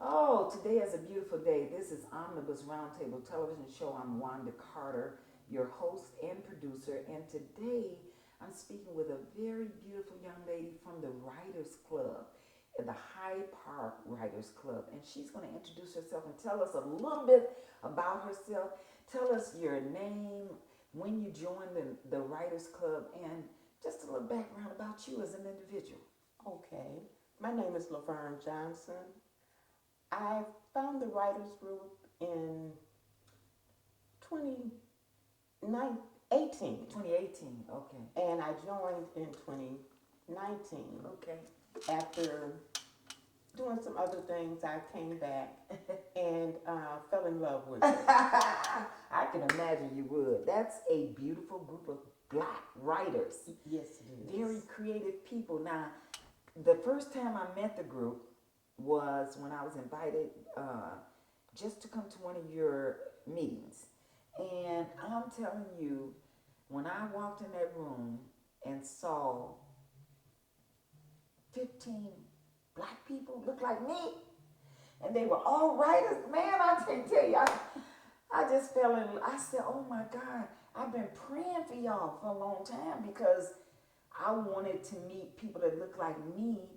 Oh, today is a beautiful day. This is Omnibus Roundtable Television Show. I'm Wanda Carter, your host and producer, and today I'm speaking with a very beautiful young lady from the Writers Club, the Hyde Park Writers Club, and she's going to introduce herself and tell us a little bit about herself. Tell us your name, when you joined the Writers Club, and just a little background about you as an individual. Okay, my name is Laverne Johnson. I found the writers group in 2018 2018, okay. and I joined in 2019. Okay. After doing some other things, I came back and fell in love with it. I can imagine you would. That's a beautiful group of black writers. Yes, it is. Very creative people. Now, the first time I met the group was when I was invited just to come to one of your meetings. And I'm telling you, when I walked in that room and saw 15 black people look like me, and they were all writers, man, I can't tell you, I just fell in. I said, oh my God, I've been praying for y'all for a long time because I wanted to meet people that look like me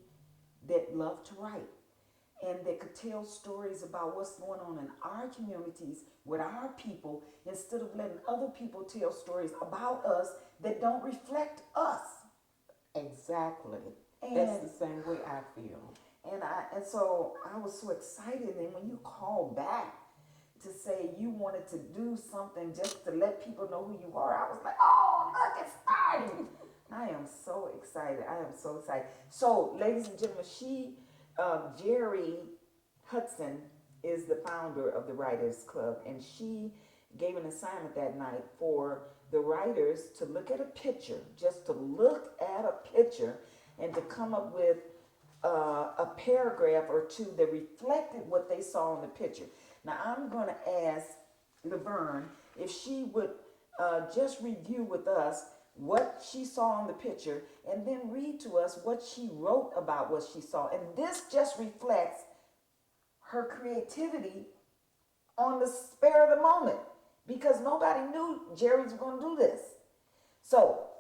that love to write and that could tell stories about what's going on in our communities with our people instead of letting other people tell stories about us that don't reflect us. Exactly. And That's the same way I feel. and so I was so excited, and when you called back to say you wanted to do something just to let people know who you are, I was like, oh, look, it's starting. I am so excited. I am so excited. So, ladies and gentlemen, Jerry Hudson is the founder of the Writers Club, and she gave an assignment that night for the writers to look at a picture, just to look at a picture, and to come up with a paragraph or two that reflected what they saw in the picture. Now, I'm going to ask Laverne if she would just review with us what she saw in the picture and then read to us what she wrote about what she saw. And this just reflects her creativity on the spur of the moment because nobody knew Jerry was going to do this. So,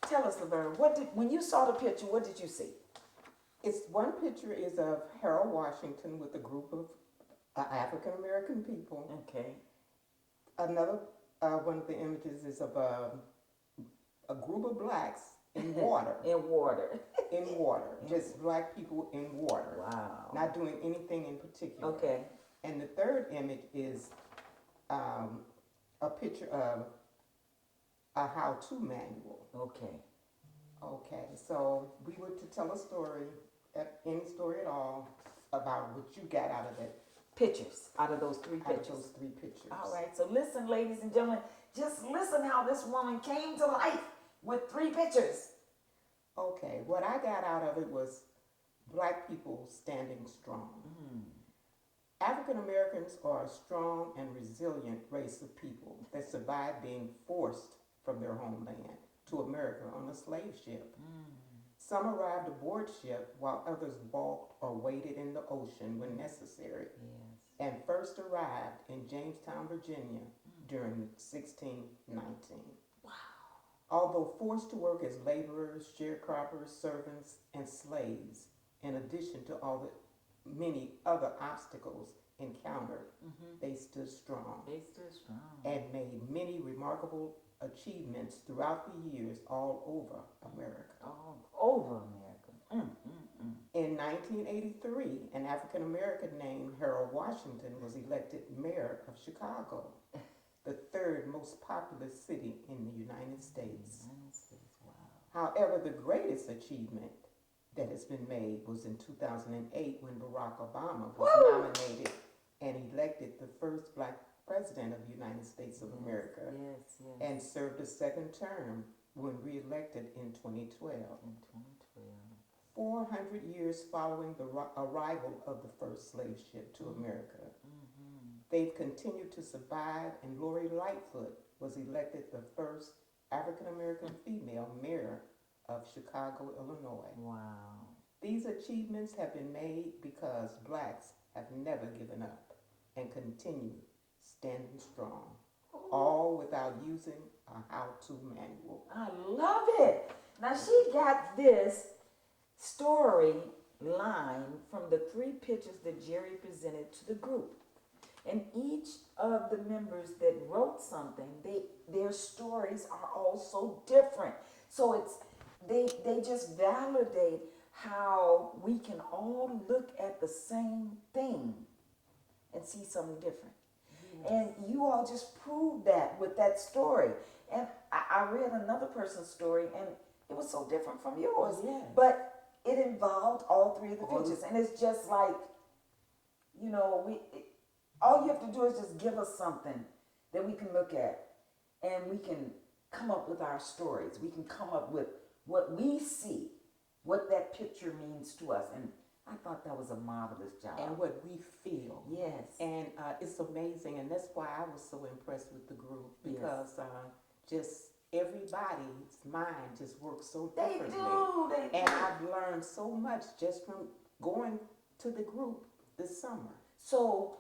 tell us, Laverne, when you saw the picture, what did you see? It's one picture is of Harold Washington with a group of African American people. Okay. Another one of the images is of a group of blacks in water. In water. In water. Just black people in water. Wow. Not doing anything in particular. Okay. And the third image is a picture of a how-to manual. Okay. Okay, so we were to tell a story, any story at all, about what you got out of it. Pictures out of those three pictures. Out of those three pictures. All right, so listen, ladies and gentlemen, just listen how this woman came to life with three pictures. Okay, what I got out of it was black people standing strong. African Americans are a strong and resilient race of people that survived being forced from their homeland to America on a slave ship. Some arrived aboard ship while others walked or waded in the ocean when necessary, and first arrived in Jamestown, Virginia during 1619. Wow. Although forced to work as laborers, sharecroppers, servants, and slaves, in addition to all the many other obstacles encountered, they stood strong. They stood strong. And made many remarkable achievements throughout the years all over America. All over America. In 1983, an African American named Harold Washington was elected mayor of Chicago, the third most populous city in the United States. Wow. However, the greatest achievement that has been made was in 2008 when Barack Obama was nominated and elected the first black president of the United States of America, and served a second term when re-elected in 2012. 400 years following the arrival of the first slave ship to America. They've continued to survive, and Lori Lightfoot was elected the first African American female mayor of Chicago, Illinois. Wow. These achievements have been made because blacks have never given up and continue standing strong, all without using a how-to manual. I love it. Now she got this story line from the three pictures that Jerry presented to the group. And each of the members that wrote something, their stories are all so different. So it's they just validate how we can all look at the same thing and see something different. And you all just proved that with that story. And I read another person's story, and it was so different from yours. Yes. But it involved all three of the pictures. And it's just like, you know, all you have to do is just give us something that we can look at, and we can come up with our stories. We can come up with what we see, what that picture means to us. And I thought that was a marvelous job. And what we feel. Yes. And it's amazing, and that's why I was so impressed with the group, because just everybody's mind just works so differently. They do. And I've learned so much just from going to the group this summer. So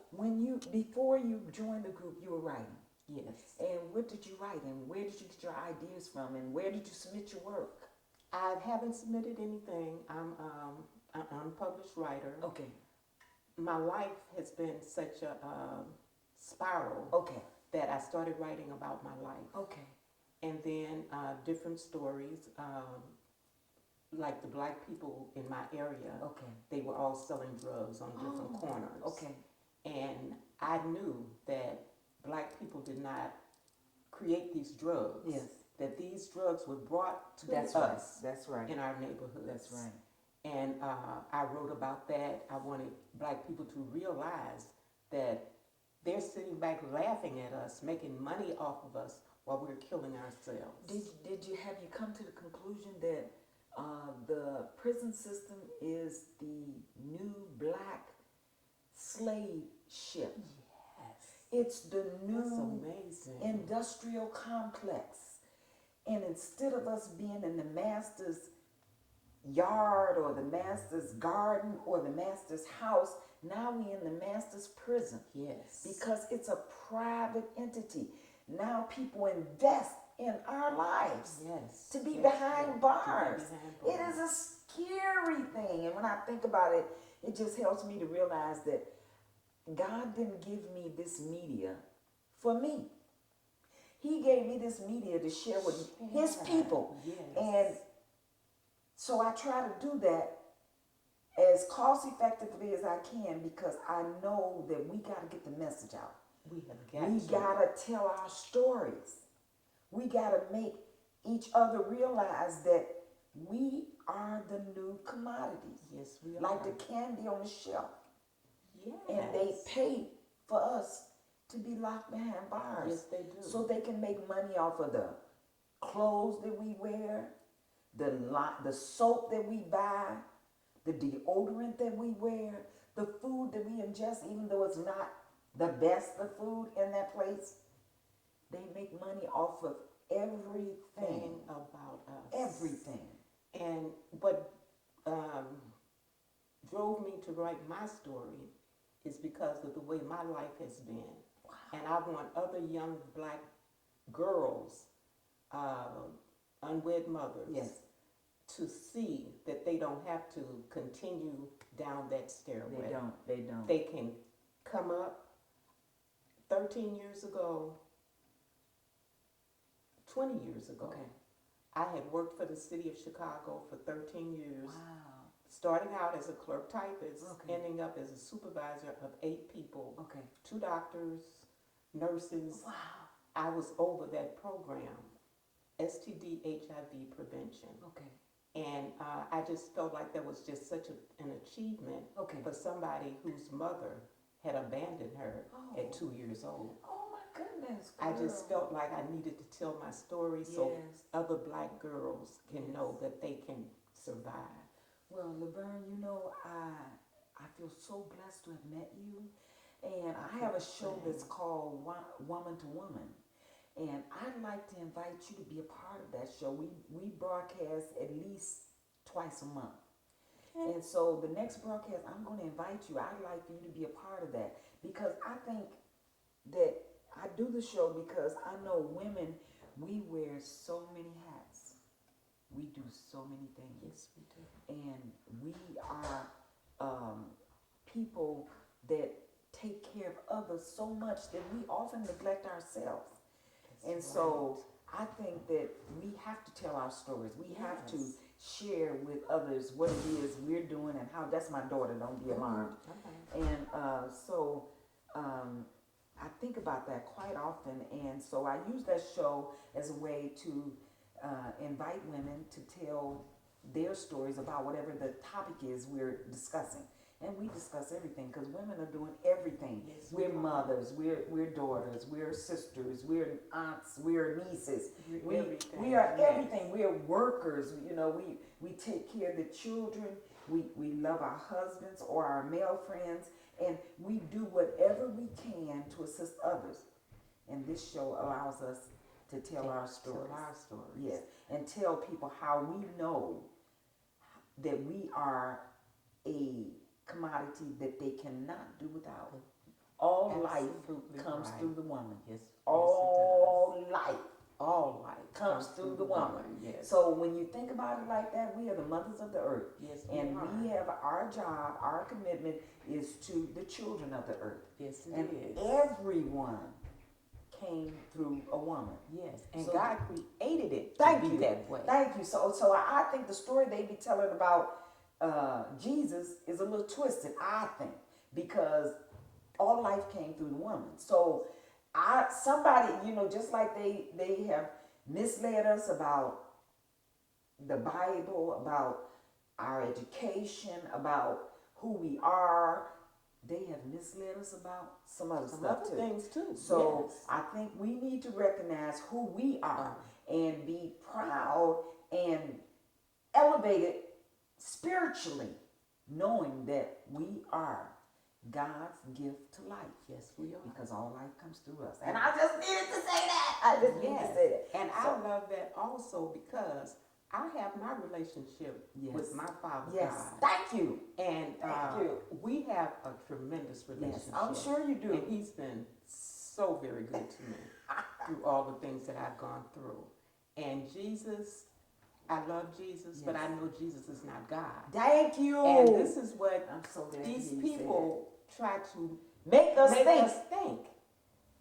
before you joined the group, you were writing. Yes. And what did you write, and where did you get your ideas from, and where did you submit your work? I haven't submitted anything. I'm an unpublished writer. Okay. My life has been such a spiral. Okay. That I started writing about my life. Okay. And then different stories, like the black people in my area. Okay. They were all selling drugs on different corners. Okay. And I knew that black people did not create these drugs. Yes. That these drugs were brought to That's us. right. That's right. In our neighborhoods. That's right. And I wrote about that. I wanted black people to realize that they're sitting back laughing at us, making money off of us while we're killing ourselves. Did you come to the conclusion that the prison system is the new black slave ship? Yes. It's the new industrial complex. And instead of us being in the master's yard or the master's garden or the master's house, now we in the master's prison. Yes. Because it's a private entity. Now people invest in our lives. Yes. To be behind bars. It is a scary thing. And when I think about it, it just helps me to realize that God didn't give me this media for me. He gave me this media to share with his people. Yes. And so I try to do that as cost effectively as I can, because I know that we got to get the message out. We got to tell our stories. We got to make each other realize that we are the new commodities. Yes, we are. Like the candy on the shelf. Yes. And they pay for us to be locked behind bars. Yes, they do. So they can make money off of the clothes that we wear, the soap that we buy, the deodorant that we wear, the food that we ingest, even though it's not the best of food in that place. They make money off of everything about us. Everything. And what drove me to write my story is because of the way my life has been. Wow. And I want other young black girls, unwed mothers, yes, to see that they don't have to continue down that stairway. They don't. They can come up. 13 years ago, 20 years ago, okay, I had worked for the city of Chicago for 13 years. Wow. Starting out as a clerk typist, okay, ending up as a supervisor of 8 people, okay, 2 doctors, nurses. Wow. I was over that program, STD HIV prevention. Okay. And I just felt like that was just such an achievement okay, for somebody whose mother had abandoned her at 2 years old. Oh my goodness, girl. I just felt like I needed to tell my story so other black girls can know that they can survive. Well, Laverne, you know, I feel so blessed to have met you. And I have a show that's called Woman to Woman. And I'd like to invite you to be a part of that show. We broadcast at least twice a month. Okay. And so the next broadcast, I'm going to invite you. I'd like for you to be a part of that because I think that I do the show because I know women, we wear so many hats. We do so many things. Yes, we do. And we are people that take care of others so much that we often neglect ourselves. That's And so right. I think that we have to tell our stories. We have to Yes. share with others what it is we're doing and how. That's my daughter. Don't be alarmed. Okay. And so I think about that quite often. And so I use that show as a way to invite women to tell their stories about whatever the topic is we're discussing. And we discuss everything because women are doing everything. Yes, We're we are. mothers, we're daughters, we're sisters, we're aunts, we're nieces. We're everything. We are Yes. everything. We are workers. You know, we take care of the children. We love our husbands or our male friends, and we do whatever we can to assist others. And this show allows us to tell our stories. Tell our stories. Yes, and tell people how we know that we are a commodity that they cannot do without. All Absolutely life comes right. through the woman. Yes. All life Yes, it does. All life comes through the woman. Yes. So when you think about it like that, we are the mothers of the earth. Yes, And are. we have our job, our commitment is to the children of the earth. Yes, it And is. everyone came through a woman. Yes, and So- God created it Thank to be you. that way. Thank you. So I think the story they be telling about Jesus is a little twisted, I think, because all life came through the woman. So somebody, just like they have misled us about the Bible, about our education, about who we are, they have misled us about some other Some stuff other too. things too. So yes. I think we need to recognize who we are and be proud and elevated spiritually, knowing that we are God's gift to life. Yes, we are. Because all life comes through us. And I just needed to say that. I just needed to say that. And So- I love that also because I have my relationship Yes. with my Father Yes, God. thank you. And Thank you. we have a tremendous Yes, relationship. I'm sure you do. And he's been so very good to me through all the things that I've gone through. And Jesus, I love Jesus, but Yes. I know Jesus is not God. Thank you. And this is what I'm so glad these you said people try to that. Make us make think. us think.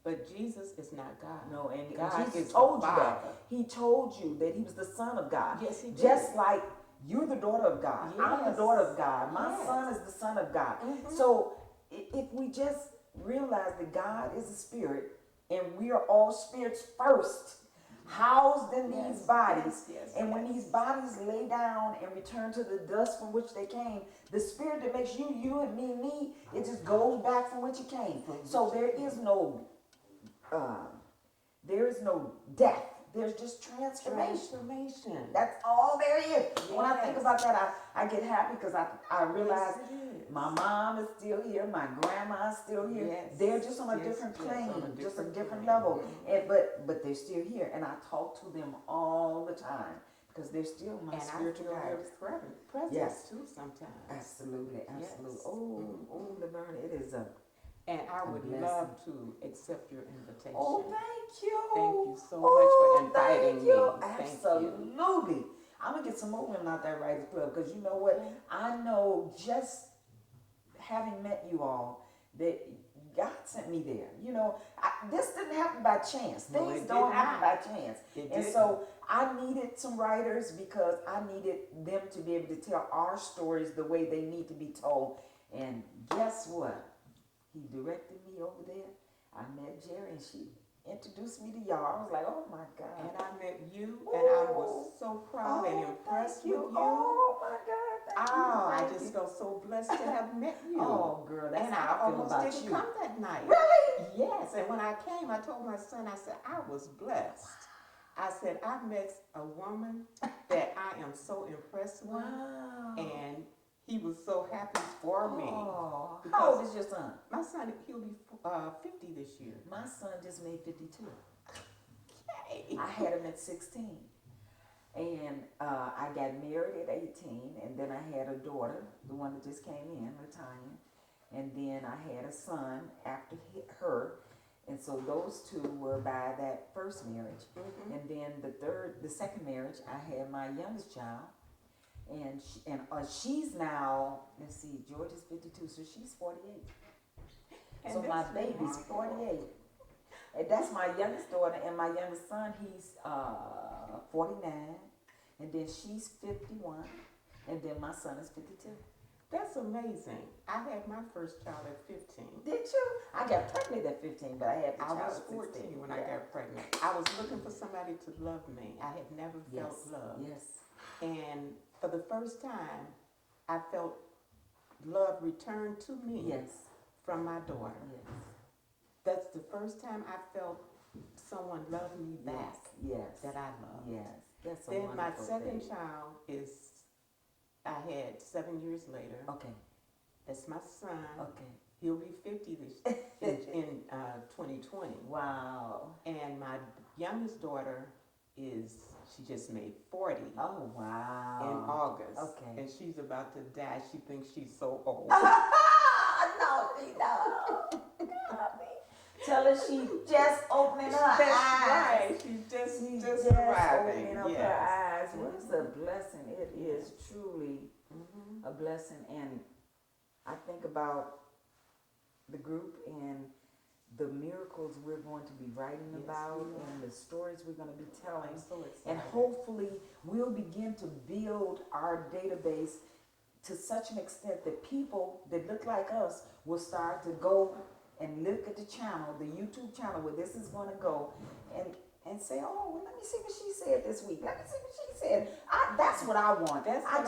But Jesus is not God. No, and God Jesus is told the you that. Father. He told you that he was the Son of God. Yes, he did. Just like you're the daughter of God. I'm the Yes. daughter of God. My Yes. son is the Son of God. Mhm. So if we just realize that God is a spirit and we are all spirits first, housed in these bodies, yes, and when yes. these bodies lay down and return to the dust from which they came, the spirit that makes you, you and me, it just goes back from which it came. So there is no death. There's just transformation. That's all there is. When I think Yes. about that, I get happy because I realize Yes, it is. my mom is still here, my grandma is still here. Yes. They're just on a Yes, different yes, plane, on a just a different different plane. level. Mhm. And but they're still here, and I talk to them all the time because they're still my And I spiritual feel their guides. presence Yes. too sometimes. Absolutely, absolutely. Yes. Oh, Laverne, it is a. And I would blessing. love to accept your invitation. Oh, thank you. Thank you so much for inviting thank you. me. Thank you. Absolutely. I'm gonna get some more women out there Writers Club because you know what? I know just having met you all that God sent me there. This didn't happen by chance. No, Things it don't did happen not. by chance. It And didn't. so I needed some writers because I needed them to be able to tell our stories the way they need to be told. And guess what? He directed me over there. I met Jerry and she introduced me to y'all. I was like, oh my God. And I met you, and I was so proud and impressed thank with you. Oh my God. Thank you. I Thank just you. felt so blessed to have met you. Oh, girl, that's and how I I feel almost about didn't you. come that night. Really? Yes, and when I came, I told my son, I said, I was blessed. I said, I met a woman that I am so impressed with, Wow. and he was so happy for me. Oh, how Because- old is your son? My son, he'll be 50 this year. My son just made 52. Hey. I had him at 16. And I got married at 18, and then I had a daughter, the one that just came in, Latanya. And then I had a son after her. And so those two were by that first marriage. And then the second marriage, I had my youngest child. And she's now, let's see, George is 52, so she's 48. And so my baby's 48. And that's my youngest daughter, and my youngest son, he's 49. And then she's 51. And then my son is 52. That's amazing. I had my first child at 15. Did you? I got pregnant at 15, but I had the I child was at 14 16. when I got pregnant. I was looking for somebody to love me. I had never felt love. Yes. And for the first time, I felt love return to me Yes. from my daughter. Yes. That's the first time I felt someone love me back. Yes. That I love. Yes. That's a Then my wonderful second thing. child is, I had 7 years later. Okay. That's my son. Okay. He'll be 50 in 2020. Wow. And my youngest daughter she just made 40 Oh, wow. in August. Okay. And she's about to die. She thinks she's so old. No, she don't. Tell her she just opening her eyes. That's right. She's just arriving. Opening up her eyes. What is a blessing? It is truly a blessing. And I think about the group and the miracles we're going to be writing about and the stories we're going to be telling. I'm so excited. And hopefully we'll begin to build our database to such an extent that people that look like us will start to go and look at the channel, the YouTube channel where this is going to go, and say, oh, well, let me see what she said this week. Let me see what she said. That's what I want. I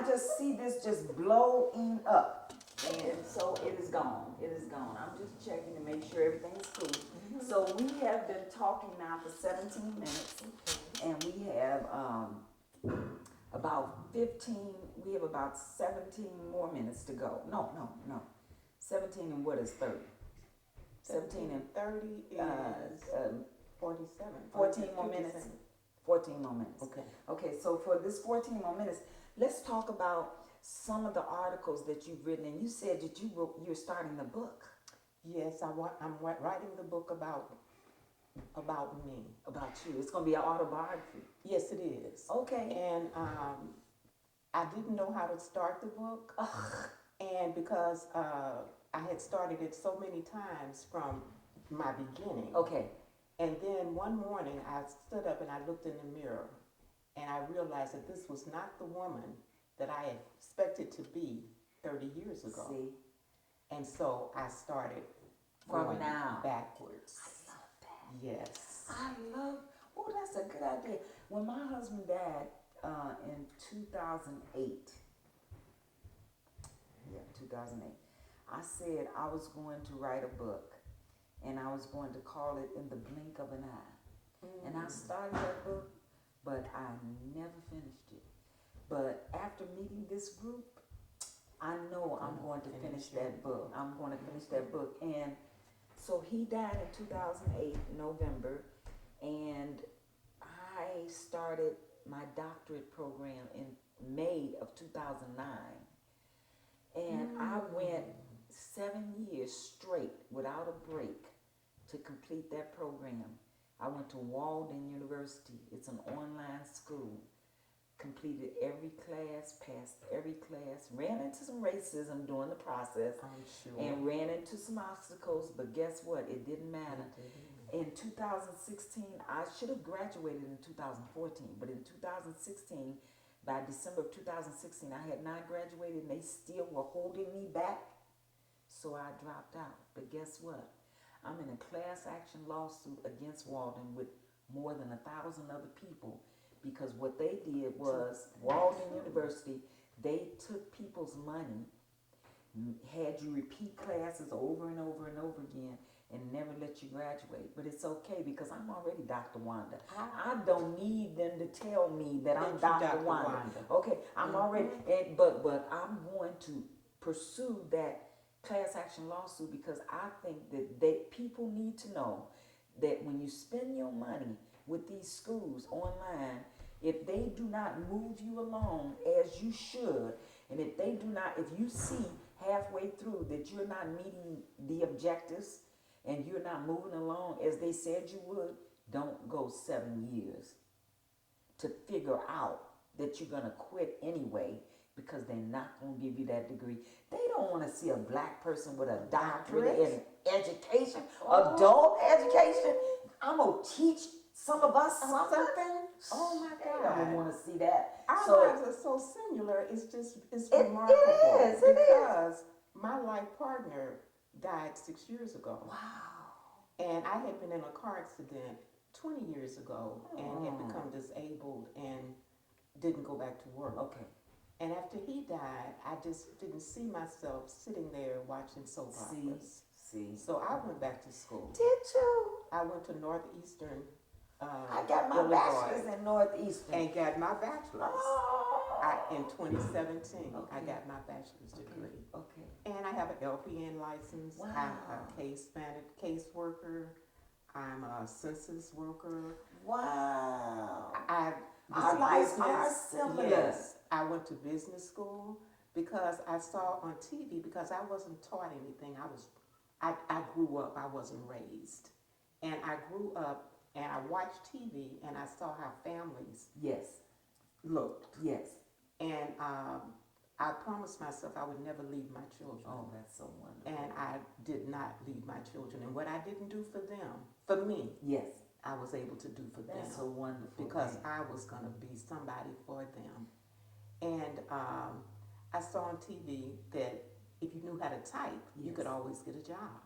just see this just blowing up. And so it is gone. It is gone. I'm just checking to make sure everything's cool. So we have been talking now for 17 minutes, and we have we have about 17 more minutes to go. No. 17 and what is 30? 17 and 30 is 47. 14 more minutes. 14 more minutes. Okay. Okay, so for this 14 more minutes, let's talk about some of the articles that you've written. And you said that you're starting a book. Yes, I'm writing the book about me. About you. It's going to be an autobiography. Yes, it is. Okay. And I didn't know how to start the book. And because I had started it so many times from my beginning. Okay. And then one morning I stood up and I looked in the mirror and I realized that this was not the woman that I expected to be 30 years ago. See? And so I started From going now. backwards. I love that. Yes. Oh, that's a good idea. When my husband died in 2008, 2008, I said I was going to write a book and I was going to call it In the Blink of an Eye. And I started that book, but I never finished it. But after meeting this group, I know I'm going to finish that book. I'm going to finish that book. And so he died in 2008, November, and I started my doctorate program in May of 2009. And I went 7 years straight without a break to complete that program. I went to Walden University. It's an online school. Completed every class, passed every class, ran into some racism during the process. I'm sure. And ran into some obstacles, but guess what? It didn't matter. In 2016, I should have graduated in 2014, but in 2016, by December of 2016, I had not graduated and they still were holding me back. So I dropped out. But guess what? I'm in a class action lawsuit against Walden with more than 1,000 other people, because what they did was, Walden University, they took people's money, had you repeat classes over and over and over again, and never let you graduate. But it's okay because I'm already Dr. Wanda. I don't need them to tell me that I'm Dr. Wanda. Okay, I'm already, but I'm going to pursue that class action lawsuit because I think that people need to know that when you spend your money, with these schools online, if they do not move you along as you should, and if they do not, if you see halfway through that you're not meeting the objectives and you're not moving along as they said you would, don't go 7 years to figure out that you're gonna quit anyway because they're not gonna give you that degree. They don't want to see a black person with a doctorate in education, adult education. I'm gonna teach some of us something. Oh my They God. don't want to see that. Our So lives are so similar. It's it remarkable is. It is. because my life partner died 6 years ago, Wow. and I had been in a car accident 20 years ago and had become disabled and didn't go back to work. Okay. And after he died, I just didn't see myself sitting there watching soap operas. See. So I went back to school. Did you? I went to Northeastern. I got my Illinois, bachelor's in Northeastern. and got my bachelor's. Oh. In 2017, I Okay. got my bachelor's degree. Okay. And I have an LPN license. Wow. I'm a case worker. I'm a census worker. Wow. I Our lives are similar. Yes, I went to business school because I saw on TV, because I wasn't taught anything. I grew up, I wasn't raised. And I grew up and I watched TV and I saw how families Yes. looked. Yes. And I promised myself I would never leave my children. Oh, that's so wonderful. And I did not leave my children. And what I didn't do for them, for me, Yes. I was able to do for That's so them. wonderful. Because I was going to be somebody for them. And I saw on TV that if you knew how to type, you could always get a job.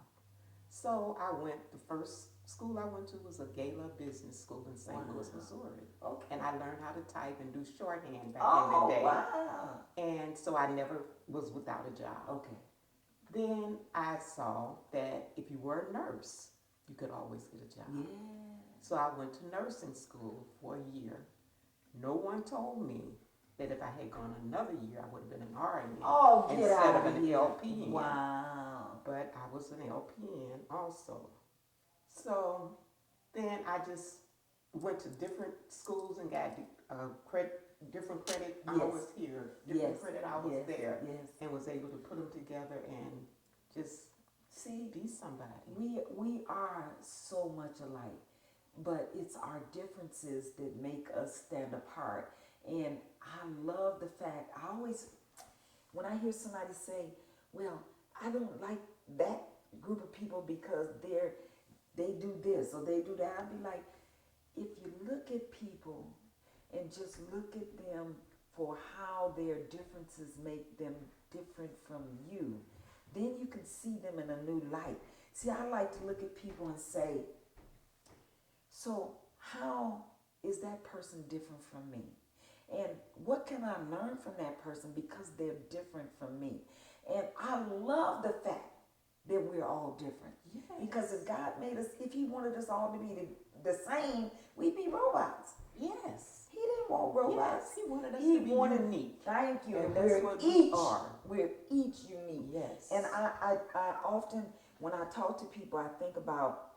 So I went, the first school I went to was a Gala Business School in St. Louis, Missouri. Okay. And I learned how to type and do shorthand back Oh, in the day. wow. And so I never was without a job. Okay. Then I saw that if you were a nurse, you could always get a job. Yeah. So I went to nursing school for a year. No one told me that if I had gone another year, I would have been an RN Oh, get instead out of an here. LPN. Wow. But I was an LPN also. So then I just went to different schools and got different credit hours here, different credit hours there, and was able to put them together and just be somebody. We are so much alike, but it's our differences that make us stand apart. And I love the fact, when I hear somebody say, well, I don't like that group of people because they do this or they do that, I'd be like, if you look at people and just look at them for how their differences make them different from you, then you can see them in a new light. See, I like to look at people and say, so how is that person different from me? And what can I learn from that person because they're different from me? And I love the fact that we're all different. Yes. Because if God made us, if he wanted us all to be the same, we'd be robots. Yes. He didn't want robots. Yes, he wanted us to be unique. Thank you. And we're that's what each we are. We're each unique. Yes. And I often, when I talk to people, I think about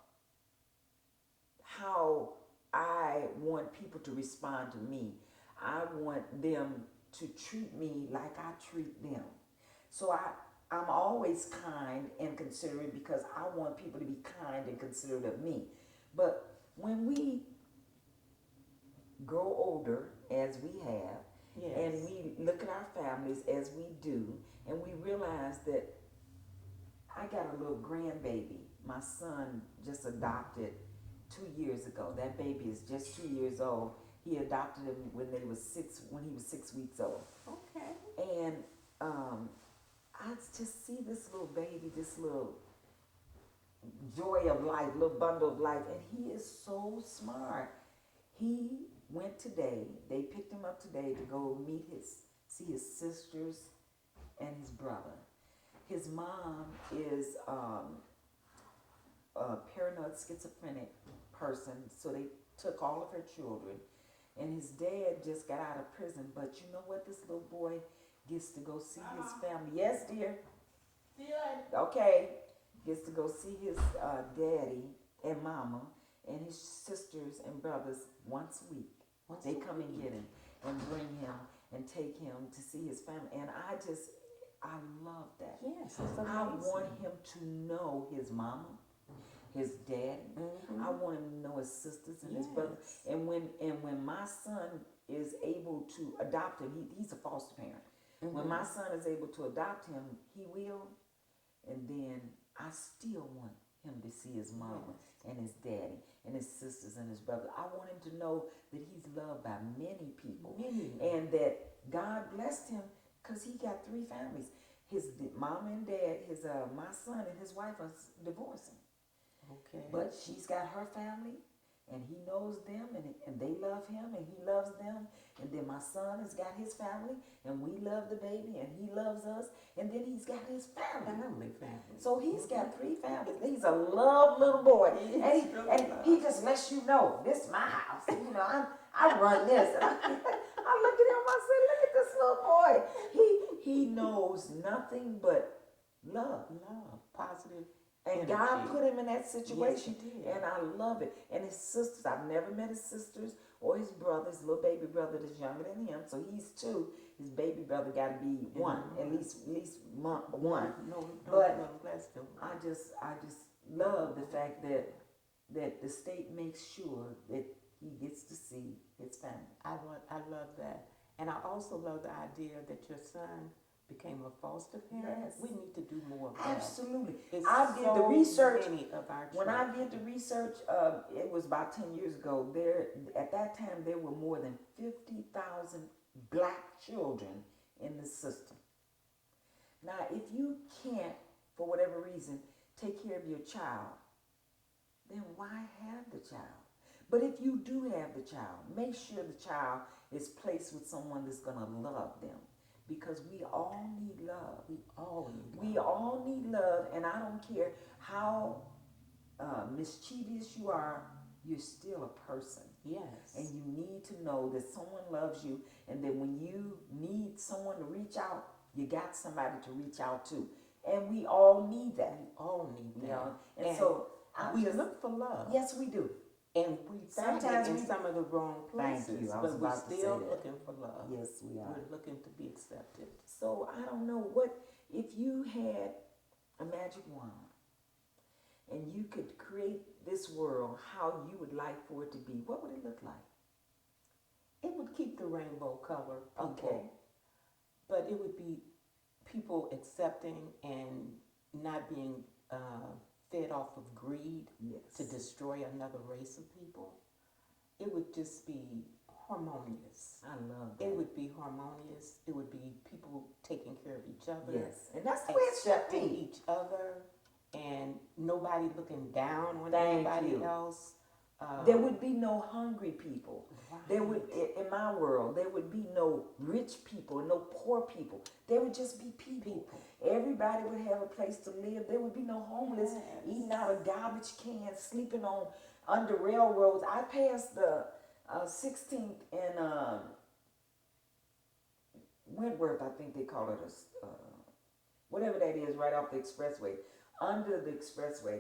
how I want people to respond to me. I want them to treat me like I treat them. So I'm always kind and considerate because I want people to be kind and considerate of me. But when we grow older, as we have, and we look at our families as we do, and we realize that I got a little grandbaby. My son just adopted 2 years ago. That baby is just 2 years old. He adopted him when he was 6 weeks old. Okay. And I just see this little baby, this little joy of life, little bundle of life, and he is so smart. He went today, they picked him up today to go see his sisters and his brother. His mom is a paranoid schizophrenic person, so they took all of her children. And his dad just got out of prison, but you know what? This little boy gets to go see his family. Yes, dear. Okay. Gets to go see his daddy and mama, and his sisters and brothers once a week. Once They a come and week. get him and bring him and take him to see his family. And I love that. Yes, it's amazing. I want him to know his mama, his daddy. I want him to know his sisters and his brothers. Yes. And when my son is able to adopt him, he's a foster parent. When my son is able to adopt him, he will. And then I still want him to see his mama and his daddy and his sisters and his brother. I want him to know that he's loved by many people. And that God blessed him because he got 3 families. His mom and dad, my son and his wife are divorcing. Okay. But she's got her family, and he knows them, and they love him, and he loves them. And then my son has got his family, and we love the baby, and he loves us. And then he's got his family. Family. So he's got 3 families. He's a love little boy. And he just lets you know, this is my house. You know, I run this. And I look at him, I say, look at this little boy. He knows nothing but love. Love. Positive. And energy. God put him in that situation. Yes, he did. And I love it. And his sisters, I've never met his sisters or his brother, his little baby brother that's younger than him. So he's 2. His baby brother got to be 1, at least month 1. No, But bless them. I just love the fact that the state makes sure that he gets to see his family. I love that. And I also love the idea that your son became a foster parent. Yes. We need to do more of that. Absolutely. It's I did the so research. many of our When I children. did the research, it was about 10 years ago. At that time, there were more than 50,000 black children in the system. Now, if you can't, for whatever reason, take care of your child, then why have the child? But if you do have the child, make sure the child is placed with someone that's going to love them. Because we all need love. We all need love. We all need love, and I don't care how mischievous you are, you're still a person. Yes. And you need to know that someone loves you, and that when you need someone to reach out, you got somebody to reach out to. And we all need that. We all need that. You know? And so we look for love. Yes, we do. And we find Sometimes it in some of the wrong places. Thank you. I was but we're about to say still that. looking for love. Yes, we are. We're looking to be accepted. So I don't know what if you had a magic wand and you could create this world how you would like for it to be, what would it look like? It would keep the rainbow color, people, Okay. but it would be people accepting and not being fed off of greed Yes. to destroy another race of people. It would just be harmonious. I love that. It would be harmonious. It would be people taking care of each other. Yes. And that's the way it should Accepting be. each other and nobody looking down on Thank anybody you. else. There would be no hungry people. Right. There would, in my world, there would be no rich people, no poor people. There would just be people. Everybody would have a place to live. There would be no homeless eating out of garbage cans, sleeping on under railroads. I passed the 16th and Wentworth, I think they call it whatever that is, right off the expressway, under the expressway,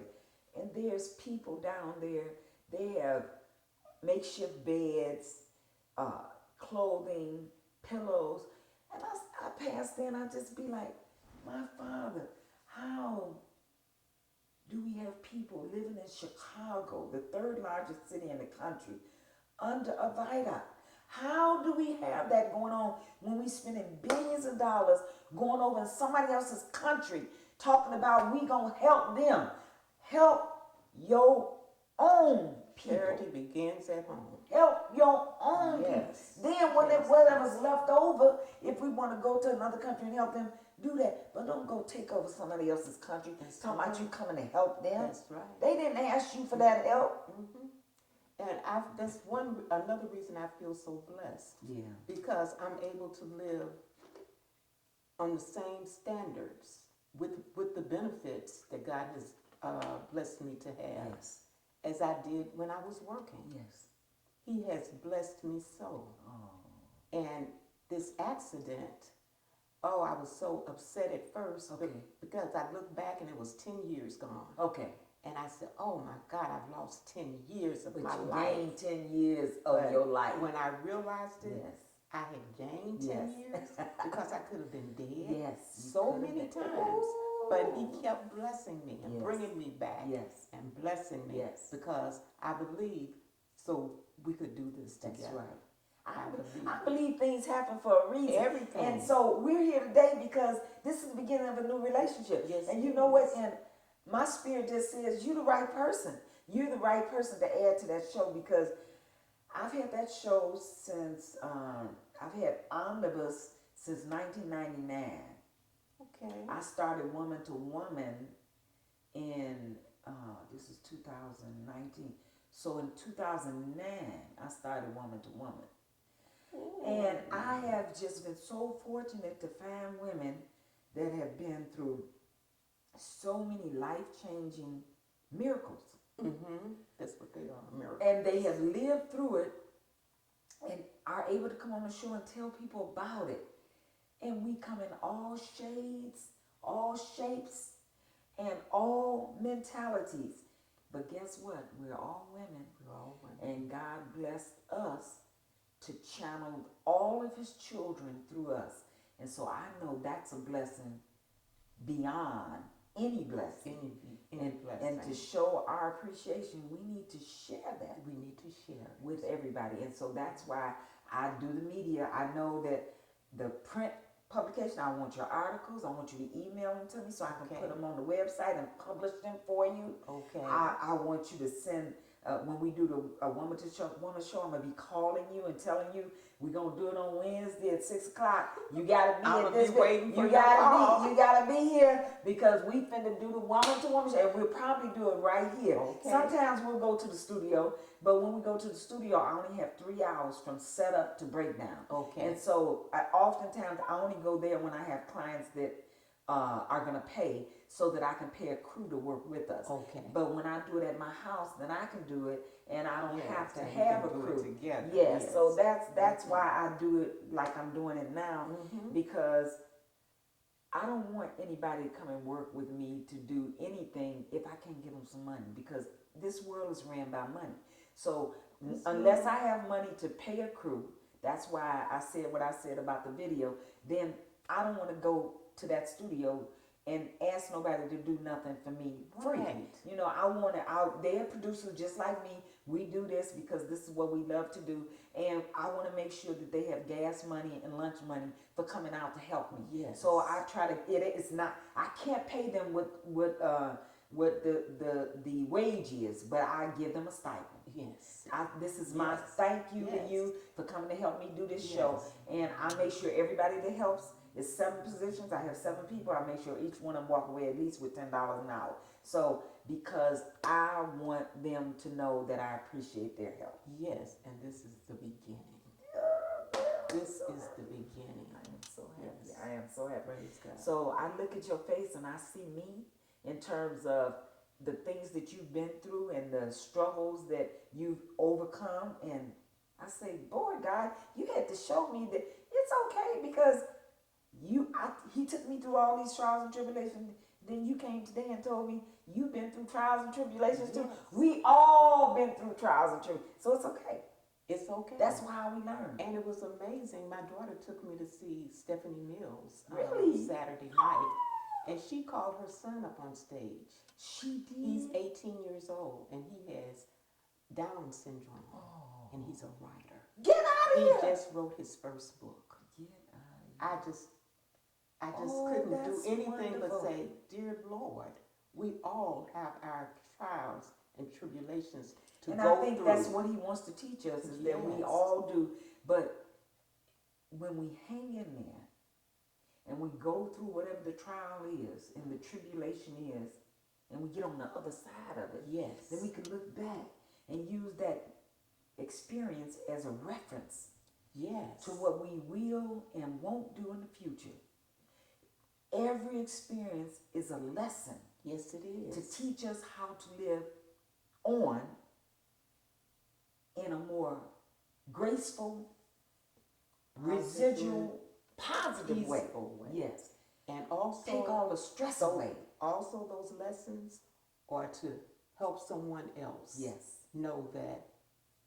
and there's people down there. They have makeshift beds, clothing, pillows. And I pass there and I just be like, my Father, how do we have people living in Chicago, the 3rd largest city in the country, under a viaduct? How do we have that going on when we spending billions of dollars going over in somebody else's country talking about we gonna help them? Help your own people. Charity begins at home. Help your own Yes. people. Then whatever's left over, if we want to go to another country and help them, do that. But don't go take over somebody else's country. That's Talking about right. you coming to help them. That's right. They didn't ask you for that help. And that's another reason I feel so blessed, Yeah. because I'm able to live on the same standards with the benefits that God has blessed me to have, Yes. as I did when I was working. Yes. He has blessed me so. Oh. And this accident, I was so upset at first, Okay. because I look back and it was 10 years gone. Okay. And I said, oh my God, I've lost 10 years of But my you life. gained 10 years of But your life. when I realized it, Yes. I had gained 10 Yes. years because I could have been dead Yes. you so could have many been- times. But he Ooh. kept blessing me and Yes. bringing me back Yes. and blessing me Yes. because I believe so we could do this That's together. right. I I believe things happen for a reason. Everything. And so we're here today because this is the beginning of a new relationship. Yes, and it you know what? is. And my spirit just says, you're the right person. You're the right person to add to that show because I've had that show since, I've had Omnibus since 1999. Okay. I started Woman to Woman in, this is 2019. So in 2009, I started Woman to Woman. And I have just been so fortunate to find women that have been through so many life-changing miracles. Mm-hmm. That's what they are, miracles. And they have lived through it and are able to come on the show and tell people about it. And we come in all shades, all shapes, and all mentalities. But guess what? We're all women. We're all women. And God blessed us to channel all of his children through us. And so I know that's a blessing beyond any blessing. Any blessing. And to show our appreciation, we need to share that. We need to share it with everybody. And so that's why I do the media. I know that the print publication, I want your articles, I want you to email them to me so I can Okay. put them on the website and publish them for you. Okay. I want you to send, when we do the woman show, I'm going to be calling you and telling you we're going to do it on Wednesday at 6 o'clock. You got to be I'm at gonna this. be waiting for you your gotta call. be. You got to be here because we finna do the woman to woman show, and we'll probably do it right here. Okay. Sometimes we'll go to the studio, but when we go to the studio, I only have 3 hours from setup to breakdown. Okay. And so oftentimes I only go there when I have clients that are going to pay so that I can pay a crew to work with us. Okay. But when I do it at my house, then I can do it and I don't have to and have you a can do crew. it together. Yes, so that's why I do it like I'm doing it now, because I don't want anybody to come and work with me to do anything if I can't give them some money, because this world is ran by money. So unless I have money to pay a crew, that's why I said what I said about the video, then I don't want to go to that studio and ask nobody to do nothing for me free. Right. You know, I want to, they're producers just like me. We do this because this is what we love to do. And I want to make sure that they have gas money and lunch money for coming out to help me. Yes. So I try to, it's not, I can't pay them what the wage is, but I give them a stipend. Yes. This is my thank you to you for coming to help me do this show. And I make sure everybody that helps, it's 7 positions. I have 7 people. I make sure each one of them walk away at least with $10 an hour. So because I want them to know that I appreciate their help. Yes, and this is the beginning. This is the beginning. I am so happy. Yes. I am so happy. Praise God. So I look at your face and I see me in terms of the things that you've been through and the struggles that you've overcome. And I say, boy, God, you had to show me that it's okay because he took me through all these trials and tribulations. Then you came today and told me you've been through trials and tribulations too. Yes. We all been through trials and tribulations. So it's okay. It's okay. That's how we learn. And it was amazing. My daughter took me to see Stephanie Mills Really? Saturday night. And she called her son up on stage. She did. He's 18 years old and he has Down syndrome. Oh. And he's a writer. Get out of He here. just wrote his first book. Get out of here. I just Oh, couldn't do that's anything wonderful. but say, dear Lord, we all have our trials and tribulations to And go I think through. that's what he wants to teach us, is that we Yes. all do. But when we hang in there and we go through whatever the trial is and the tribulation is, and we get on the other side of it, Yes. then we can look back and use that experience as a reference Yes. to what we will and won't do in the future. Every experience is a lesson Yes, it is. to teach us how to live on in a more graceful, residual, positive way. Peaceful way. Yes. And also, Take all the stress away. also those lessons are to help someone else Yes. know that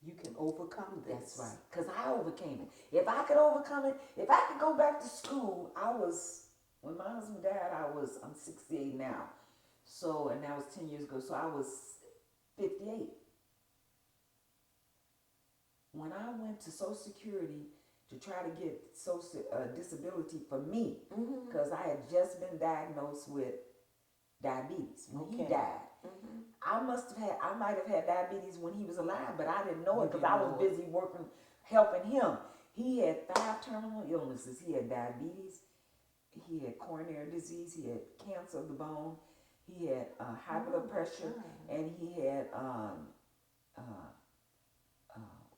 you can overcome this. That's right. Because I overcame it. If I could overcome it, if I could go back to school, when my husband died, I'm 68 now. So, and that was 10 years ago. So I was 58. When I went to Social Security to try to get social disability for me, because I had just been diagnosed with diabetes when he died. I might have had diabetes when he was alive, but I didn't know it because I was busy working, helping him. He had 5 terminal illnesses. He had diabetes, he had coronary disease, he had cancer of the bone, he had high blood pressure, and he had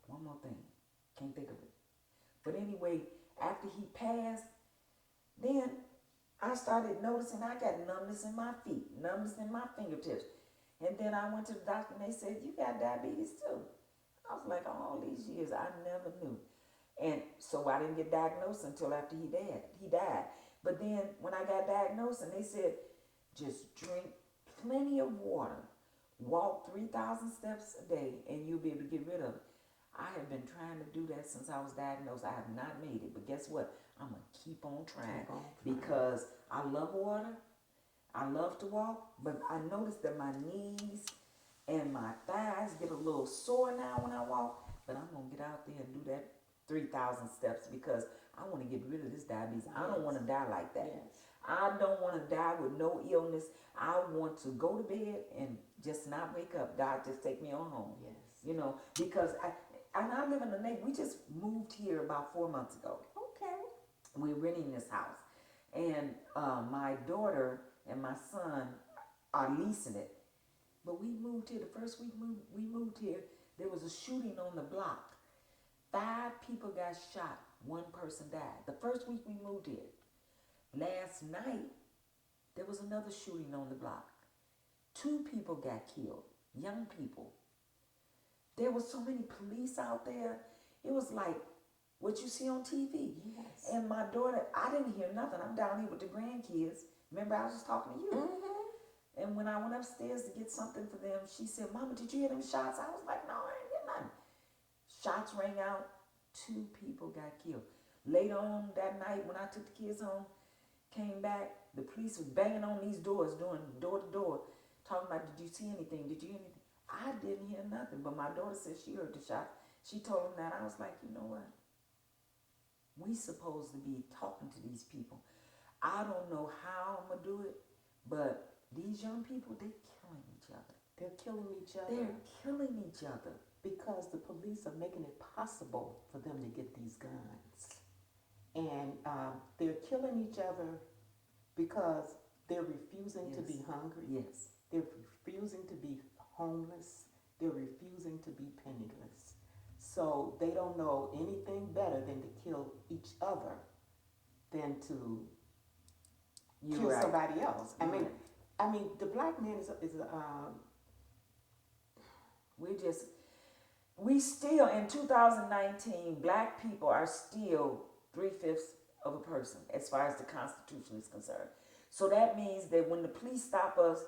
one more thing, can't think of it. But anyway, after he passed, then I started noticing I got numbness in my feet, numbness in my fingertips. And then I went to the doctor and they said, you got diabetes too. I was like, all these years, I never knew. And so I didn't get diagnosed until after he died. But then when I got diagnosed and they said, just drink plenty of water, walk 3,000 steps a day, and you'll be able to get rid of it. I have been trying to do that since I was diagnosed. I have not made it, but guess what? I'm going to keep on trying because I love water. I love to walk, but I noticed that my knees and my thighs get a little sore now when I walk, but I'm going to get out there and do that 3,000 steps because I want to get rid of this diabetes. I don't want to die like that. I don't want to die with no illness. I want to go to bed and just not wake up. God, just take me on home. You know, because I live in the neighborhood. We just moved here about 4 months ago. Okay. We're renting this house. And my daughter and my son are leasing it. But we moved here, the first week we moved here, there was a shooting on the block. 5 people got shot, 1 person died. The first week we moved here. Last night, there was another shooting on the block. 2 people got killed, young people. There were so many police out there. It was like what you see on TV. Yes. And my daughter, I didn't hear nothing. I'm down here with the grandkids. Remember, I was just talking to you. And when I went upstairs to get something for them, she said, Mama, did you hear them shots? I was like, no, I didn't hear nothing. Shots rang out. 2 people got killed. Later on that night, when I took the kids home, came back, the police was banging on these doors, doing door to door, talking about, did you see anything? Did you hear anything? I didn't hear nothing, but my daughter said she heard the shot. She told them that. I was like, you know what? We supposed to be talking to these people. I don't know how I'm going to do it, but these young people, they're killing each other. They're killing each other. They're killing each other. Because the police are making it possible for them to get these guns. And they're killing each other because they're refusing to be hungry. Yes. They're refusing to be homeless. They're refusing to be penniless. So they don't know anything better than to kill each other than to kill somebody else. I mean, the black man is we still, in 2019, black people are still 3/5 of a person as far as the Constitution is concerned. So that means that when the police stop us,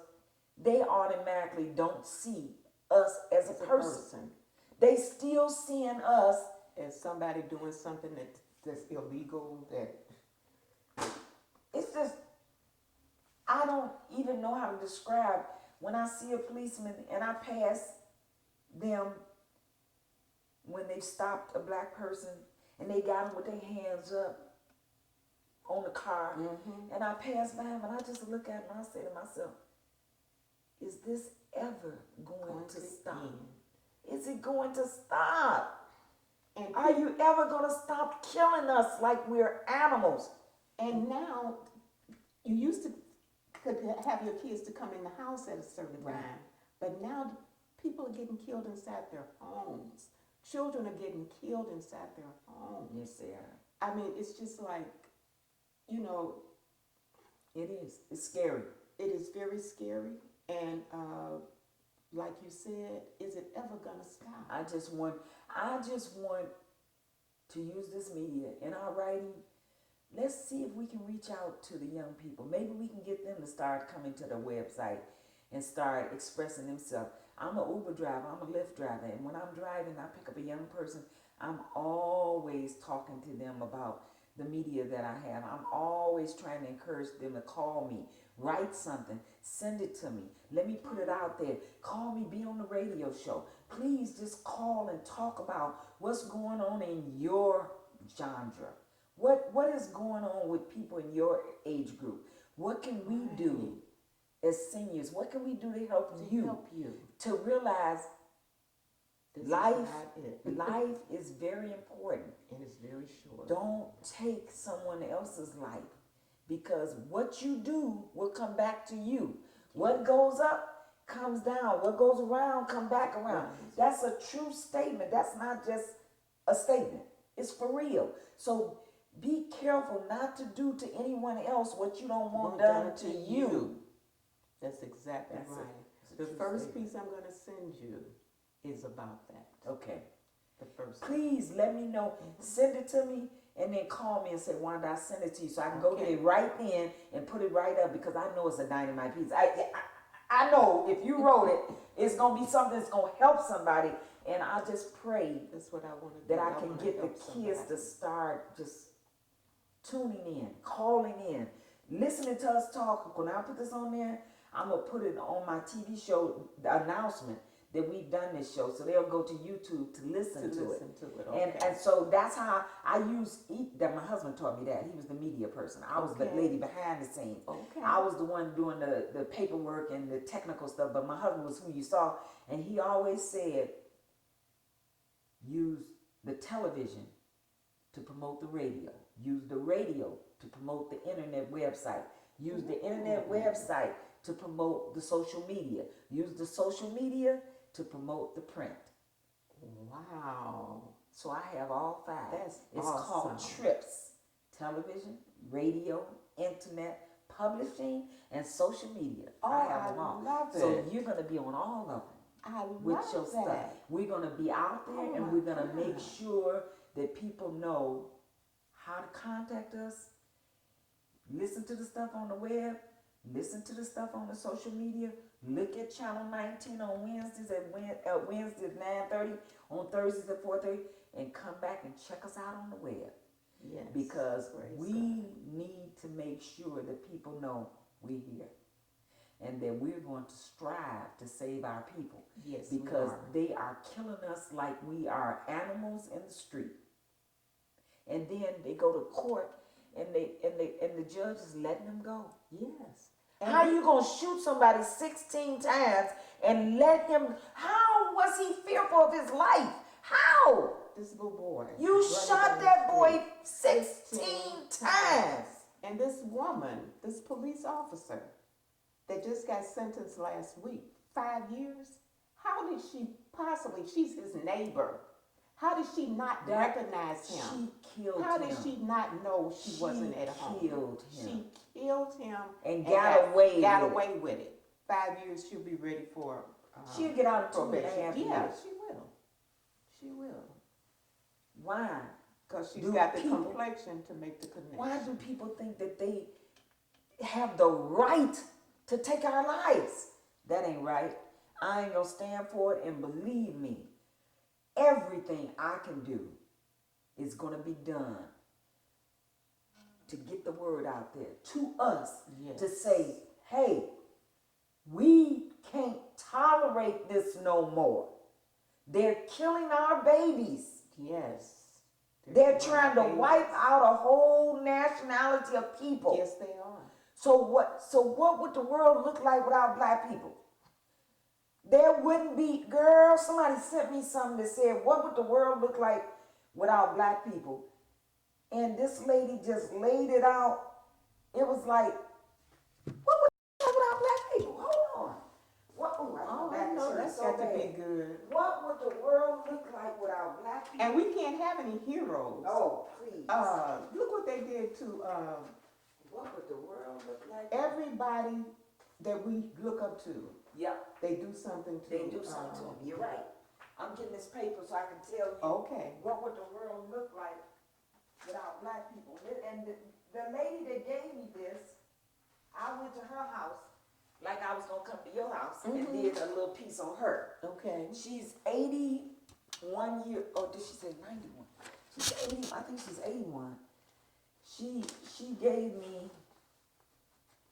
they automatically don't see us as a person. They still seeing us as somebody doing something that's illegal. It's just, I don't even know how to describe when I see a policeman and I pass them when they stopped a black person and they got them with their hands up on the car, and I pass by them and I just look at them and I say to myself, is this ever going to stop? Is it going to stop? And are you ever going to stop killing us like we're animals? And now, you used to could have your kids to come in the house at a certain time, but now people are getting killed inside their homes. Children are getting killed inside their homes. Yes, they are. I mean, it's just like, you know. It is. It's scary. It is very scary. And like you said, is it ever gonna stop? I just want to use this media in our writing. Let's see if we can reach out to the young people. Maybe we can get them to start coming to the website and start expressing themselves. I'm an Uber driver, I'm a Lyft driver, and when I'm driving, I pick up a young person, I'm always talking to them about the media that I have. I'm always trying to encourage them to call me, write something, send it to me, let me put it out there, call me, be on the radio show. Please just call and talk about what's going on in your genre. What is going on with people in your age group? What can we do as seniors? What can we do to help you to realize life life is very important. And it's very short. Don't take someone else's life, because what you do will come back to you. What goes up comes down. What goes around come back around. That's a true statement. That's not just a statement. It's for real. So be careful not to do to anyone else what you don't want done to you. That's exactly right. The first piece I'm going to send you is about that. Okay. The first. Please let me know. Send it to me and then call me and say, Wanda, I sent it to you, so I can go get it right then and put it right up, because I know it's a dynamite piece. I know if you wrote it, it's going to be something that's going to help somebody. And I just pray that's what I want to that I can get the kids to start just tuning in, calling in, listening to us talk. When I put this on there, I'm going to put it on my TV show, the announcement that we've done this show, so they'll go to YouTube to listen to it. Okay. And so that's how I use that. My husband taught me that. He was the media person. I was the lady behind the scene. Okay. I was the one doing the paperwork and the technical stuff, but my husband was who you saw, and he always said, use the television to promote the radio. Use the radio to promote the internet website. Use the internet website to promote the social media. Use the social media to promote the print. Wow. So I have all five. That's It's awesome. called TRIPS: television, radio, internet, publishing, and social media. I have them all. Love it. So you're going to be on all of them. I with love your that. stuff. We're going to be out there, and we're going to make sure that people know how to contact us. Listen to the stuff on the web. Listen to the stuff on the social media. Look at Channel 19 on Wednesdays at Wednesdays at 9:30, on Thursdays at 4:30, and come back and check us out on the web. Yes. Because we need to make sure that people know we're here, and that we're going to strive to save our people. Yes, because they are killing us like we are animals in the street. And then they go to court, and the judge is letting them go. Yes. How are you gonna shoot somebody 16 times and let him? How was he fearful of his life? How? This little boy. You shot that boy 16 times. And this woman, this police officer, that just got sentenced last week, 5 years. How did she possibly? She's his neighbor. How did she not recognize him? She killed him. How did she not know she wasn't at home? She killed him. She killed him and got away with it. 5 years, she'll be ready for. She'll get out of probation. 2.5 years. Yeah, she will. She will. Why? Because she's got the complexion to make the connection. Why do people think that they have the right to take our lives? That ain't right. I ain't gonna stand for it, and believe me, everything I can do is gonna be done to get the word out there to us, to say, hey, we can't tolerate this no more. They're killing our babies. Yes. They're trying to wipe out a whole nationality of people. Yes, they are. So what would the world look like without black people? There wouldn't be, girl, somebody sent me something that said, what would the world look like without black people? And this lady just laid it out. It was like, what would it look like without black people? Hold on. I know that's got to be good. What would the world look like without black people? And we can't have any heroes. Oh, please. Look what they did to what would the world look like? everybody that we look up to. Yeah. They do something to They do something to them. You're right. I'm getting this paper so I can tell you what would the world look like without black people. And the lady that gave me this, I went to her house like I was gonna come to your house and did a little piece on her. Okay. She's 81 years. Oh, did she say 91? She's 80. I think she's 81. She gave me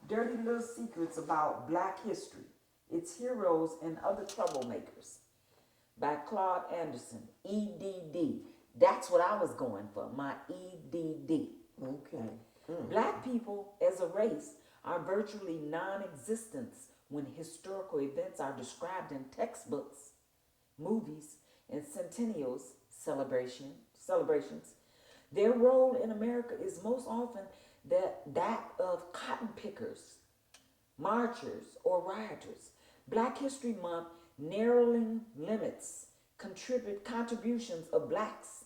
Dirty Little Secrets About Black History, Its Heroes and Other Troublemakers by Claude Anderson, EDD. That's what I was going for, my EDD. Okay. Black people as a race are virtually non-existent when historical events are described in textbooks, movies, and centennials celebrations. Their role in America is most often that of cotton pickers, marchers, or rioters. Black History Month narrowing limits contributions of blacks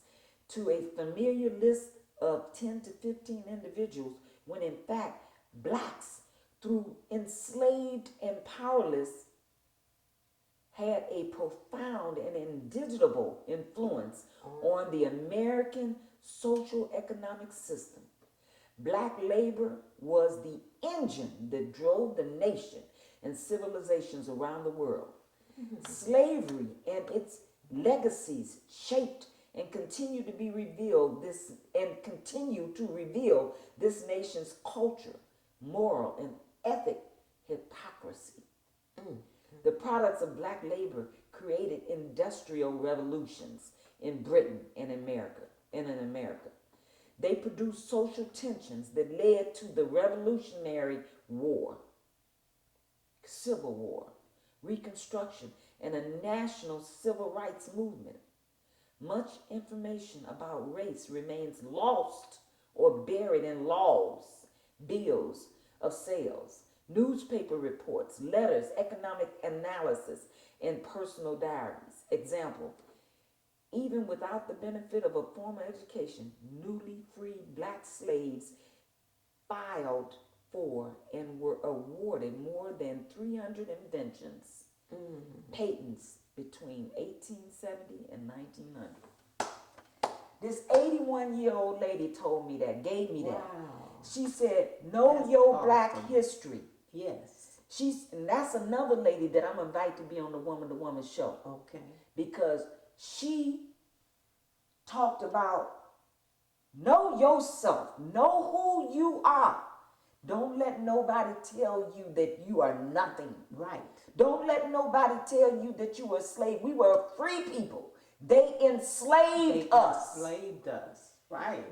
to a familiar list of 10 to 15 individuals when in fact blacks, through enslaved and powerless, had a profound and indelible influence on the American social economic system. Black labor was the engine that drove the nation and civilizations around the world. Slavery and its legacies shaped and continue to reveal this nation's culture, moral, and ethic hypocrisy. The products of black labor created industrial revolutions in Britain and in America. They produced social tensions that led to the Revolutionary War, Civil War, Reconstruction, and a national civil rights movement. Much information about race remains lost or buried in laws, bills of sales, newspaper reports, letters, economic analysis, and personal diaries. Example, even without the benefit of a formal education, newly freed black slaves filed for and were awarded more than 300 inventions, patents between 1870 and 1900. This 81-year-old lady told me that, gave me that. Wow. She said, know That's your awesome. black history. Yes. And that's another lady that I'm invited to be on the Woman to Woman show. Okay. Because she talked about know yourself, know who you are. Don't let nobody tell you that you are nothing. Right. Don't let nobody tell you that you were a slave. We were free people. They enslaved us. Enslaved us. Right.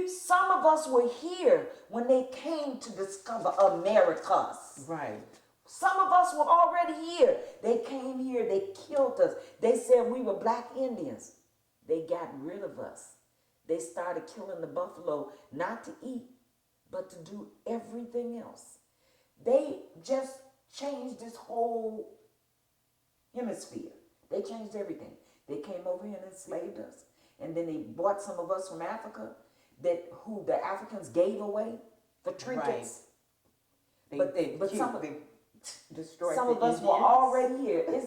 Some of us were here when they came to discover Americas. Right. Some of us were already here. They came here, they killed us. They said we were black Indians. They got rid of us. They started killing the buffalo, not to eat, but to do everything else. They just changed this whole hemisphere. They changed everything. They came over here and enslaved us. And then they bought some of us from Africa who the Africans gave away for trinkets. Right. They destroyed some the of us Indians. were already here. It's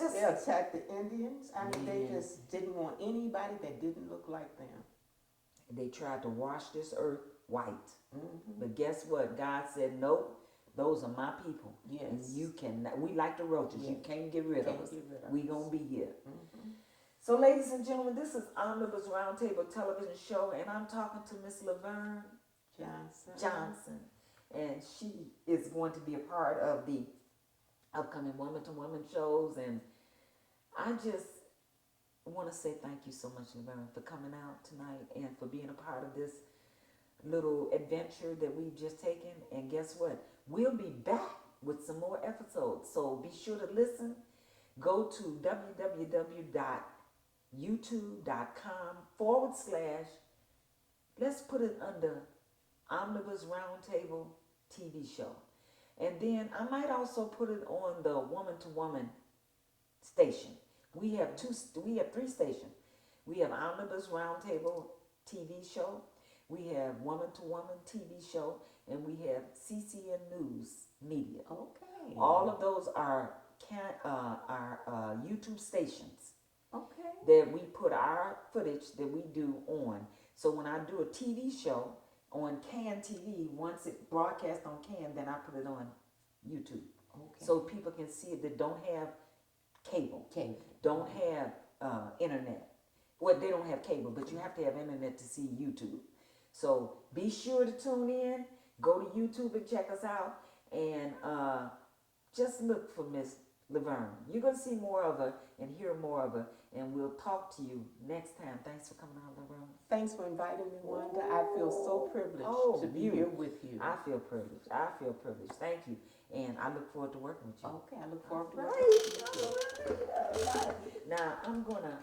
just... They attacked the Indians. I mean, they just didn't want anybody that didn't look like them. They tried to wash this earth white. But guess what? God said, nope, those are my people. Yes. And you cannot, we like the roaches. You can't get rid of us. We gonna be here. So ladies and gentlemen, this is Omnibus Roundtable television show, and I'm talking to Miss Laverne Johnson. And she is going to be a part of the upcoming Woman to Woman shows. And I just want to say thank you so much, Laverne, for coming out tonight and for being a part of this little adventure that we've just taken. And guess what? We'll be back with some more episodes. So be sure to listen. Go to www.youtube.com/ let's put it under Omnibus Roundtable TV show. And then I might also put it on the Woman to Woman station. We have three stations. We have Omnibus Roundtable TV show. We have Woman to Woman TV show, and we have CCN News Media. Okay. All of those are YouTube stations. Okay. That we put our footage that we do on. So when I do a TV show on CAN TV, once it broadcasts on CAN, then I put it on YouTube. Okay. so people can see it that don't have cable, Cable. don't have internet. Well, they don't have cable, but you have to have internet to see YouTube. So be sure to tune in. Go to YouTube and check us out, and just look for Miss Laverne. You're gonna see more of her and hear more of her, and we'll talk to you next time. Thanks for coming on, Laverne. Thanks for inviting me, Wanda. I feel so privileged Oh, to be here with you. I feel privileged. I feel privileged. Thank you, and I look forward to working with you. Okay, I look forward to All working with you. right. Now I'm gonna